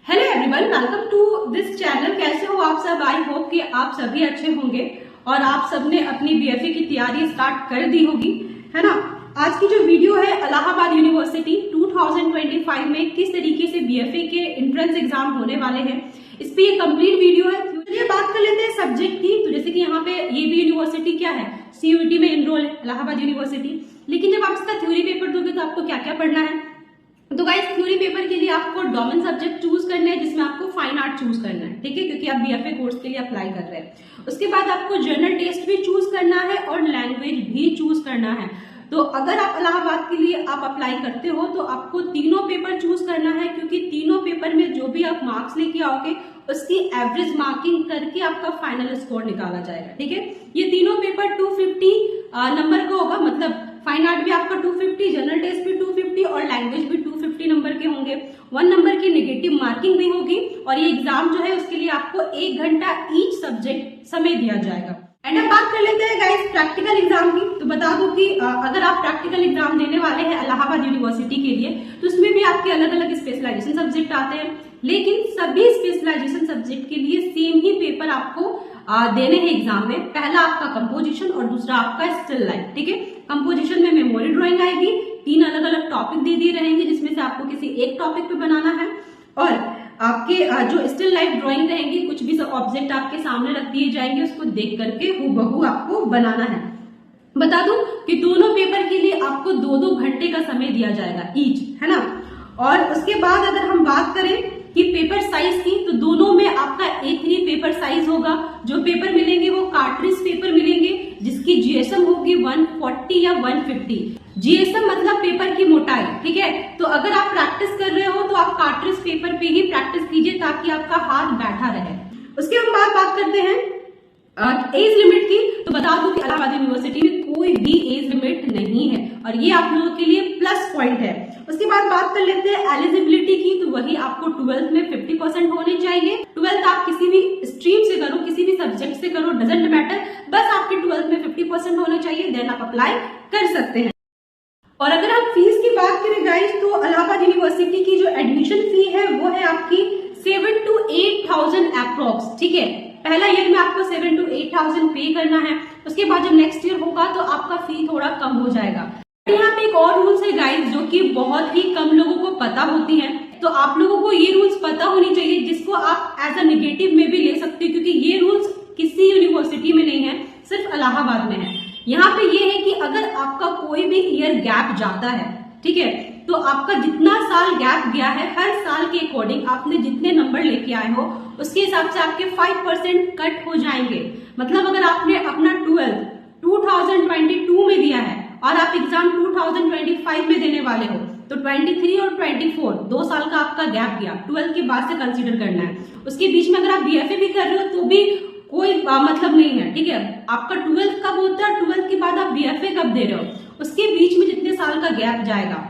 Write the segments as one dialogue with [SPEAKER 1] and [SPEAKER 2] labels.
[SPEAKER 1] Hello everyone, welcome to this channel. कैसे हो आप सब? आई होप कि आप सभी अच्छे होंगे और आप सबने अपनी बीएफए की तैयारी स्टार्ट कर दी होगी, है ना। आज की जो वीडियो है, इलाहाबाद यूनिवर्सिटी 2025 में किस तरीके से बीएफए के एंट्रेंस एग्जाम होने वाले हैं, इस पे ये कंप्लीट वीडियो है। चलिए बात कर लेते हैं सब्जेक्ट की। तो जैसे कि यहाँ पे ये भी यूनिवर्सिटी क्या है, सीयूईटी में एनरोल है इलाहाबाद यूनिवर्सिटी। लेकिन जब आप इसका थ्योरी पेपर दोगे तो आपको क्या क्या पढ़ना है? तो गाइस, थ्योरी पेपर के लिए आपको डोमेन सब्जेक्ट चूज करना है, जिसमें आपको फाइन आर्ट चूज करना है, ठीक है, क्योंकि आप बीएफए कोर्स के लिए अप्लाई कर रहे हैं। उसके बाद आपको जर्नल टेस्ट भी चूज करना है और लैंग्वेज भी चूज करना है। तो अगर आप इलाहाबाद के लिए आप अप्लाई करते हो तो आपको तीनों पेपर चूज करना है, क्योंकि तीनों पेपर में जो भी आप मार्क्स लेके आओगे उसकी एवरेज मार्किंग करके आपका फाइनल स्कोर निकाला जाएगा, ठीक है। ये तीनों पेपर 250 नंबर का होगा, मतलब फाइन आर्ट भी आपका 250, जनरल टेस्ट भी 250 और लैंग्वेज भी 250 नंबर के होंगे। 1 नंबर की नेगेटिव मार्किंग भी होगी और ये एग्जाम जो है उसके लिए आपको 1 घंटा ईच सब्जेक्ट समय दिया जाएगा। एंड अब बात कर लेते हैं गाइस प्रैक्टिकल एग्जाम की। तो बता दूं कि अगर आप प्रैक्टिकल एग्जाम देने वाले हैं इलाहाबाद यूनिवर्सिटी के लिए तो उसमें भी आपके अलग अलग स्पेशलाइजेशन सब्जेक्ट आते हैं, लेकिन सभी स्पेशलाइजेशन सब्जेक्ट के लिए सेम ही पेपर आपको देने हैं एग्जाम में। पहला आपका कंपोजिशन और दूसरा आपका स्टिल लाइफ, ठीक है। कंपोजिशन में मेमोरी ड्राइंग आएगी, 3 अलग अलग टॉपिक दे दिए रहेंगे जिसमें से आपको किसी एक टॉपिक पे बनाना है, और आपके जो स्टिल लाइफ ड्राइंग रहेंगी, कुछ भी ऑब्जेक्ट आपके सामने रख दिए जाएंगे, उसको देख करके हूबहू आपको बनाना है। बता दूं कि दोनों पेपर के लिए आपको 2-2 घंटे का समय दिया जाएगा ईच, है ना। और उसके बाद अगर हम बात करें कि पेपर साइज की, तो दोनों में आपका A3 पेपर साइज होगा। जो पेपर मिलेंगे वो कार्ट्रिज पेपर मिलेंगे, जिसकी जीएसएम होगी 140 या 150। जीएसएम मतलब पेपर की मोटाई, ठीक है। तो अगर आप प्रैक्टिस कर रहे हो तो आप कार्ट्रिज पेपर पे ही प्रैक्टिस कीजिए ताकि आपका हाथ बैठा रहे। उसके हम बात करते हैं एज लिमिट की। तो बता दूं कि इलाहाबाद यूनिवर्सिटी में कोई भी एज लिमिट नहीं है और ये आप लोगों के लिए प्लस पॉइंट है। उसके बाद बात कर लेते हैं एलिजिबिलिटी की। तो वही आपको 12th में 50% होने चाहिए। 12th आप किसी भी स्ट्रीम से करो, किसी भी सब्जेक्ट से करो, डजेंट मैटर, बस आपके 12th में 50% होना चाहिए, देन आप अप्लाई कर सकते हैं। और अगर आप फीस की बात करें गाइस, तो इलाहाबाद यूनिवर्सिटी की जो एडमिशन फी है वो है आपकी 7 to 8,000 अप्रोक्स, ठीक है। पहला ईयर में आपको 7 to 8,000 पे करना है। उसके बाद जब नेक्स्ट ईयर होगा तो आपका फी थोड़ा कम हो जाएगा। यहाँ पे एक और रूल्स है गाइस, जो कि बहुत ही कम लोगों को पता होती है। तो आप लोगों को ये रूल्स पता होनी चाहिए, जिसको आप एज अ नेगेटिव में भी ले सकते हो, क्योंकि ये रूल्स किसी यूनिवर्सिटी में नहीं है, सिर्फ इलाहाबाद में है। यहाँ पे ये है कि अगर आपका कोई भी ईयर गैप जाता है, ठीक है, तो आपका जितना साल गैप गया है, हर साल के अकॉर्डिंग आपने जितने नंबर लेके आए हो उसके हिसाब से आपके 5% कट हो जाएंगे। मतलब अगर आपने अपना 12th 2022 में दिया है और आप एग्जाम 2025 में देने वाले हो, तो 23 और 24 2 साल का आपका गैप गया, 12th के बाद से कंसीडर करना है। उसके बीच में अगर आप बीएफए भी कर रहे हो तो भी कोई मतलब नहीं है, ठीक है। आपका 12th कब होता है, 12th के बाद आप बीएफए कब दे रहे हो, उसके बीच में जितने साल का गैप जाएगा,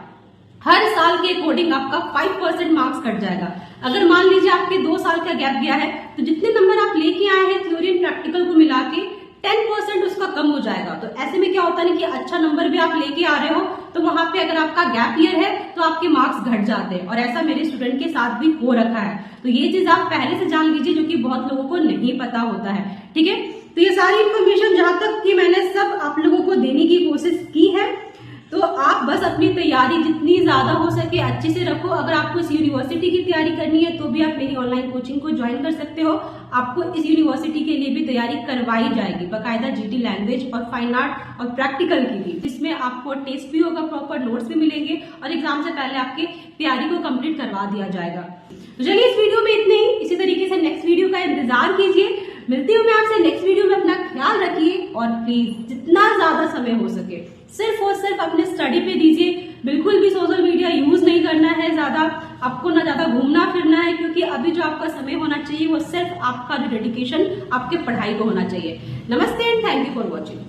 [SPEAKER 1] हर साल के अकॉर्डिंग आपका 5% मार्क्स कट जाएगा। अगर मान लीजिए आपके 2 साल का गैप गया है, तो जितने नंबर आप लेके आए हैं थ्योरी एंड प्रैक्टिकल को मिला के 10% उसका कम हो जाएगा। तो ऐसे में क्या होता है कि अच्छा नंबर भी आप लेके आ रहे हो, तो वहां पे अगर आपका गैप ईयर है तो आपके मार्क्स घट जाते हैं, और ऐसा मेरे स्टूडेंट के साथ भी हो रखा है। तो ये चीज आप पहले से जान लीजिए, जो कि बहुत लोगों को नहीं पता होता है, ठीक है। तो ये सारी इन्फॉर्मेशन जहां तक कि मैंने सब आप लोगों को देने की कोशिश की है, तो आप बस अपनी तैयारी जितनी ज्यादा हो सके अच्छे से रखो। अगर आपको इस यूनिवर्सिटी की तैयारी करनी है तो भी आप मेरी ऑनलाइन कोचिंग को ज्वाइन कर सकते हो। आपको इस यूनिवर्सिटी के लिए भी तैयारी करवाई जाएगी, बाकायदा जीटी लैंग्वेज और फाइन आर्ट और प्रैक्टिकल की भी। इसमें आपको टेस्ट भी होगा, प्रॉपर नोट्स भी मिलेंगे और एग्जाम से पहले आपके तैयारी को कंप्लीट करवा दिया जाएगा। तो चलिए इस वीडियो में इतने ही। इसी तरीके से नेक्स्ट वीडियो का इंतजार कीजिए। मिलती हूँ मैं आपसे नेक्स्ट वीडियो में। अपना ख्याल रखिए और प्लीज जितना ज्यादा समय हो सके सिर्फ और सिर्फ अपने स्टडी पे दीजिए। बिल्कुल भी सोशल मीडिया यूज नहीं करना है ज्यादा, आपको ना ज्यादा घूमना फिरना है, क्योंकि अभी जो आपका समय होना चाहिए वो सिर्फ आपका जो डेडिकेशन आपके पढ़ाई को होना चाहिए। नमस्ते and thank you for watching.